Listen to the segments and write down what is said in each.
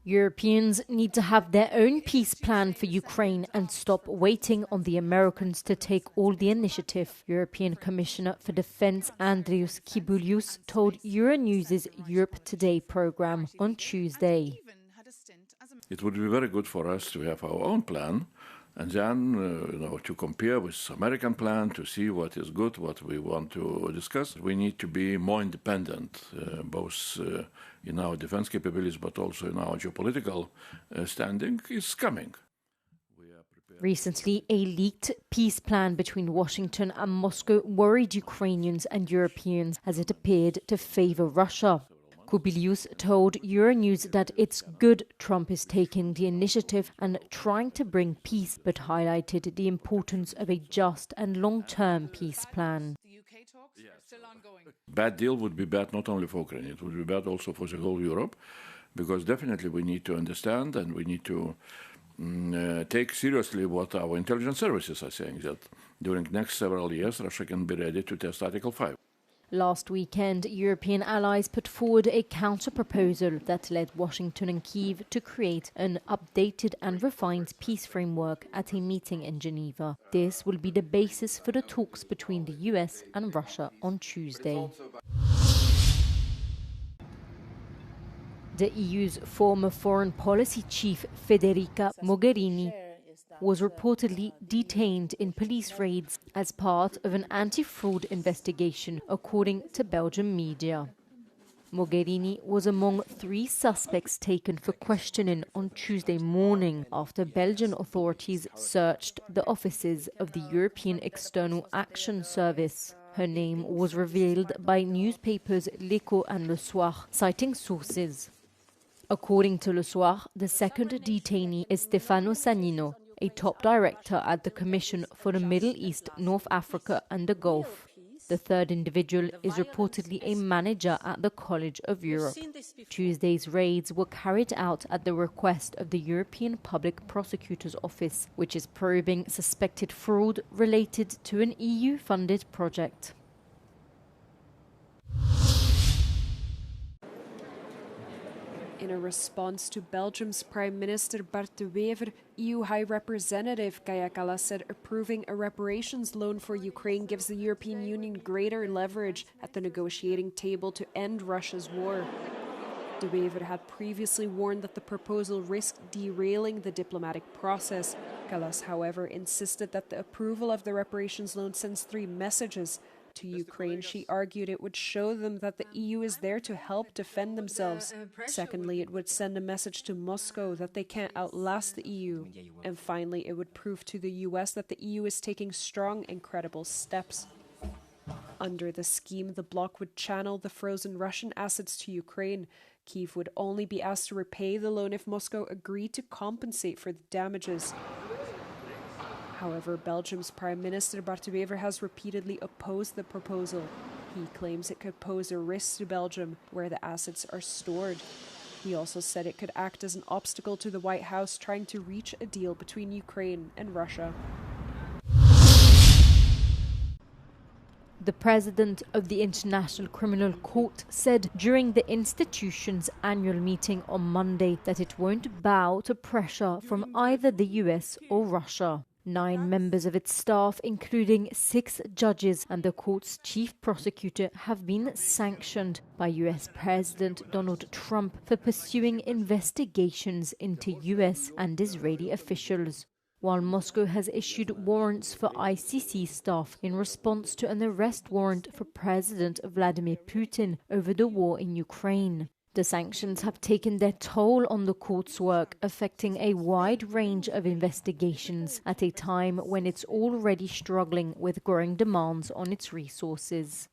Europeans need to have their own peace plan for Ukraine and stop waiting on the Americans to take all the initiative, European Commissioner for Defence Andrius Kybilius told Euronews' Europe Today programme on Tuesday. It would be very good for us to have our own plan and then to compare with American plan to see what is good, what we want to discuss. We need to be more independent, both in our defense capabilities, but also in our geopolitical standing is coming. Recently, a leaked peace plan between Washington and Moscow worried Ukrainians and Europeans as it appeared to favor Russia. Kybilius told Euronews that it's good Trump is taking the initiative and trying to bring peace, but highlighted the importance of a just and long-term peace plan. Bad deal would be bad not only for Ukraine, it would be bad also for the whole Europe, because definitely we need to understand and we need to take seriously what our intelligence services are saying, that during the next several years Russia can be ready to test Article 5. Last weekend, European allies put forward a counter-proposal that led Washington and Kyiv to create an updated and refined peace framework at a meeting in Geneva. This will be the basis for the talks between the US and Russia on Tuesday. The EU's former foreign policy chief, Federica Mogherini, was reportedly detained in police raids as part of an anti-fraud investigation, according to Belgian media. Mogherini was among 3 suspects taken for questioning on Tuesday morning after Belgian authorities searched the offices of the European External Action Service. Her name was revealed by newspapers L'Echo and Le Soir, citing sources. According to Le Soir, the second detainee is Stefano Sannino, a top director at the Commission for the Middle East, North Africa and the Gulf. The third individual is reportedly a manager at the College of Europe. Tuesday's raids were carried out at the request of the European Public Prosecutor's Office, which is probing suspected fraud related to an EU-funded project. In a response to Belgium's Prime Minister Bart de Wever, EU High Representative Kaja Kallas said approving a reparations loan for Ukraine gives the European Union greater leverage at the negotiating table to end Russia's war. De Wever had previously warned that the proposal risked derailing the diplomatic process. Kallas, however, insisted that the approval of the reparations loan sends 3 messages. To Ukraine, she argued it would show them that the EU is there to help defend themselves. Secondly, it would send a message to Moscow that they can't outlast the EU. And finally, it would prove to the US that the EU is taking strong and credible steps. Under the scheme, the bloc would channel the frozen Russian assets to Ukraine. Kyiv would only be asked to repay the loan if Moscow agreed to compensate for the damages. However, Belgium's Prime Minister Bart de Wever has repeatedly opposed the proposal. He claims it could pose a risk to Belgium, where the assets are stored. He also said it could act as an obstacle to the White House trying to reach a deal between Ukraine and Russia. The president of the International Criminal Court said during the institution's annual meeting on Monday that it won't bow to pressure from either the US or Russia. 9 members of its staff, including 6 judges and the court's chief prosecutor, have been sanctioned by US President Donald Trump for pursuing investigations into US and Israeli officials, while Moscow has issued warrants for ICC staff in response to an arrest warrant for President Vladimir Putin over the war in Ukraine. The sanctions have taken their toll on the court's work, affecting a wide range of investigations at a time when it's already struggling with growing demands on its resources.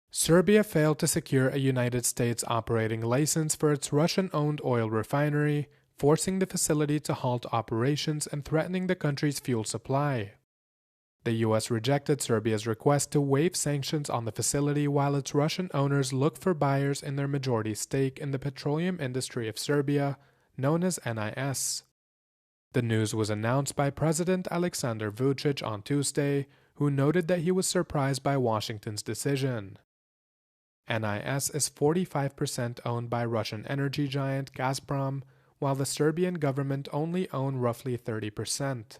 Serbia failed to secure a United States operating license for its Russian-owned oil refinery, forcing the facility to halt operations and threatening the country's fuel supply. The U.S. rejected Serbia's request to waive sanctions on the facility while its Russian owners look for buyers in their majority stake in the petroleum industry of Serbia, known as NIS. The news was announced by President Aleksandar Vučić on Tuesday, who noted that he was surprised by Washington's decision. NIS is 45% owned by Russian energy giant Gazprom, while the Serbian government only own roughly 30%.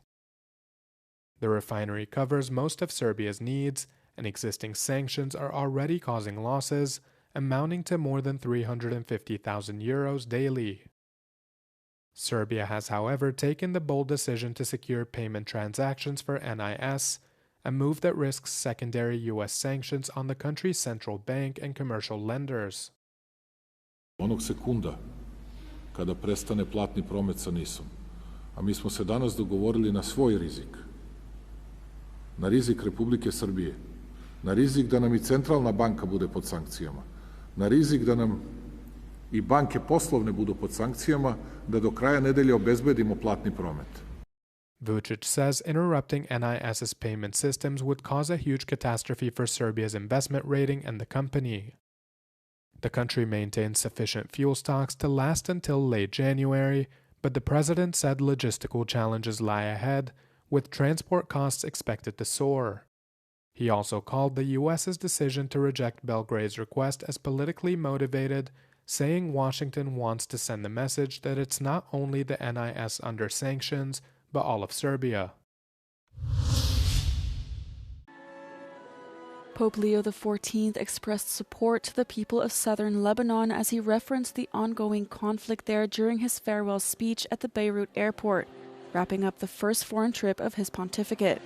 The refinery covers most of Serbia's needs, and existing sanctions are already causing losses, amounting to more than 350,000 euros daily. Serbia has, however, taken the bold decision to secure payment transactions for NIS, a move that risks secondary U.S. sanctions on the country's central bank and commercial lenders. Onog sekunda kada prestane platni promet sa NIS-om, a mi smo se danas dogovorili na svoj rizik, na rizik Republike Srbije, na rizik da nam i centralna banka bude pod sankcijama, na rizik da nam i banke poslovne budu pod sankcijama, da do kraja nedelje obezbedimo platni promet. Vučić says interrupting NIS's payment systems would cause a huge catastrophe for Serbia's investment rating and the company. The country maintains sufficient fuel stocks to last until late January, but the president said logistical challenges lie ahead, with transport costs expected to soar. He also called the U.S.'s decision to reject Belgrade's request as politically motivated, saying Washington wants to send the message that it's not only the NIS under sanctions, but all of Serbia. Pope Leo XIV expressed support to the people of southern Lebanon as he referenced the ongoing conflict there during his farewell speech at the Beirut airport, wrapping up the first foreign trip of his pontificate.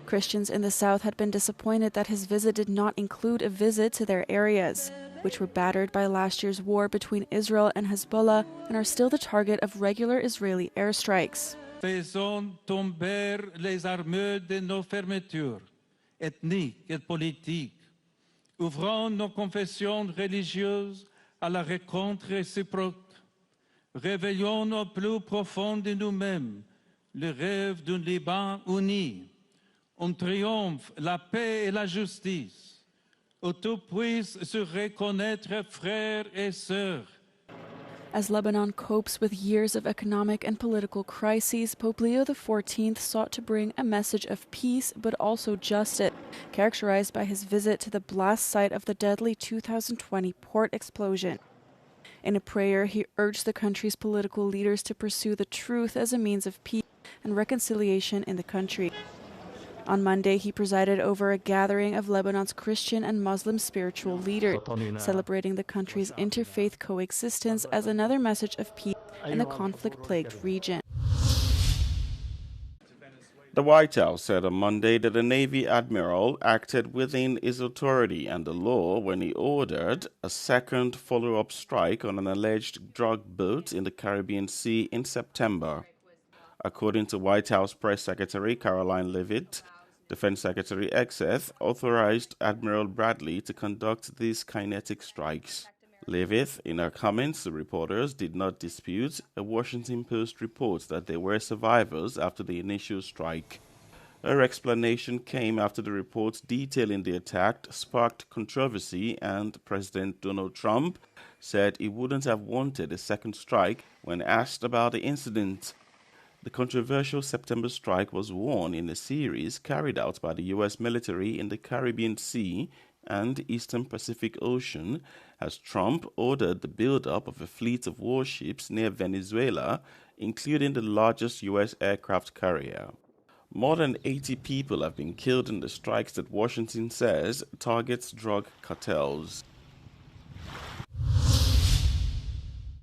Christians in the south had been disappointed that his visit did not include a visit to their areas, which were battered by last year's war between Israel and Hezbollah and are still the target of regular Israeli airstrikes. Faisons tomber les armures de nos fermetures ethniques et politiques. Ouvrons nos confessions religieuses à la rencontre réciproque. Réveillons au plus profond de nous-mêmes le rêve d'un Liban uni, un triomphe, la paix et la justice, où tous puissent se reconnaître frères et sœurs. As Lebanon copes with years of economic and political crises, Pope Leo XIV sought to bring a message of peace but also justice, characterized by his visit to the blast site of the deadly 2020 port explosion. In a prayer, he urged the country's political leaders to pursue the truth as a means of peace and reconciliation in the country. On Monday, he presided over a gathering of Lebanon's Christian and Muslim spiritual leaders, celebrating the country's interfaith coexistence as another message of peace in the conflict-plagued region. The White House said on Monday that a Navy admiral acted within his authority and the law when he ordered a second follow-up strike on an alleged drug boat in the Caribbean Sea in September. According to White House Press Secretary Caroline Leavitt, Defense Secretary Exeth authorized Admiral Bradley to conduct these kinetic strikes. Leavitt, in her comments to reporters, did not dispute a Washington Post report that there were survivors after the initial strike. Her explanation came after the report detailing the attack sparked controversy, and President Donald Trump said he wouldn't have wanted a second strike when asked about the incident. The controversial September strike was one in a series carried out by the U.S. military in the Caribbean Sea and Eastern Pacific Ocean, as Trump ordered the buildup of a fleet of warships near Venezuela, including the largest U.S. aircraft carrier. More than 80 people have been killed in the strikes that Washington says targets drug cartels.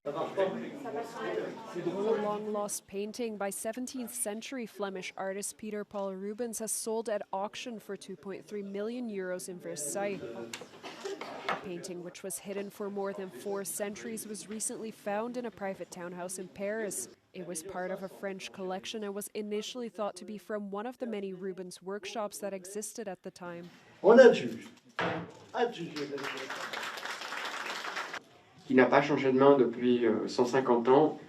A long-lost painting by 17th-century Flemish artist Peter Paul Rubens has sold at auction for 2.3 million euros in Versailles. The painting, which was hidden for more than 4 centuries, was recently found in a private townhouse in Paris. It was part of a French collection and was initially thought to be from one of the many Rubens workshops that existed at the time. Qui n'a pas changé de main depuis 150 ans,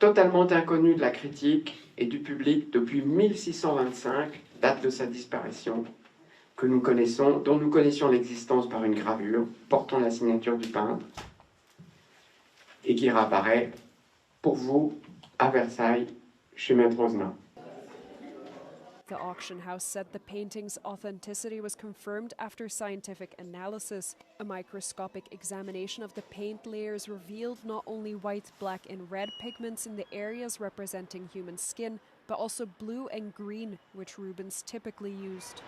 totalement inconnu de la critique et du public depuis 1625, date de sa disparition, dont nous connaissions l'existence par une gravure portant la signature du peintre, et qui réapparaît pour vous à Versailles chez Maître Ozna. The auction house said the painting's authenticity was confirmed after scientific analysis. A microscopic examination of the paint layers revealed not only white, black and red pigments in the areas representing human skin, but also blue and green, which Rubens typically used.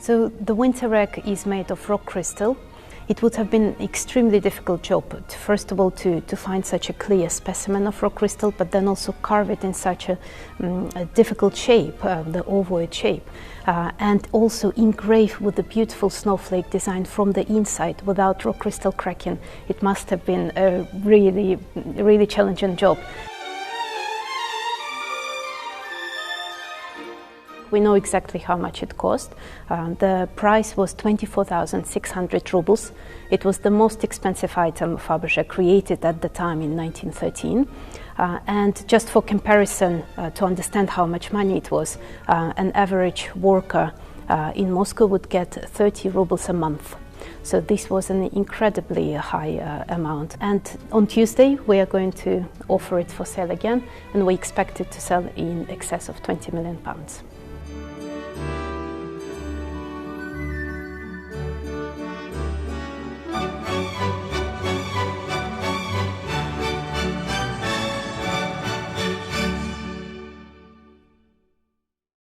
So the winter wreck is made of rock crystal. It would have been an extremely difficult job, first of all to find such a clear specimen of rock crystal, but then also carve it in such a difficult shape, the ovoid shape, and also engrave with the beautiful snowflake design from the inside without rock crystal cracking. It must have been a really challenging job. We know exactly how much it cost. The price was 24,600 rubles. It was the most expensive item Fabergé created at the time in 1913. And just for comparison, to understand how much money it was, an average worker in Moscow would get 30 rubles a month. So this was an incredibly high amount. And on Tuesday, we are going to offer it for sale again, and we expect it to sell in excess of £20 million.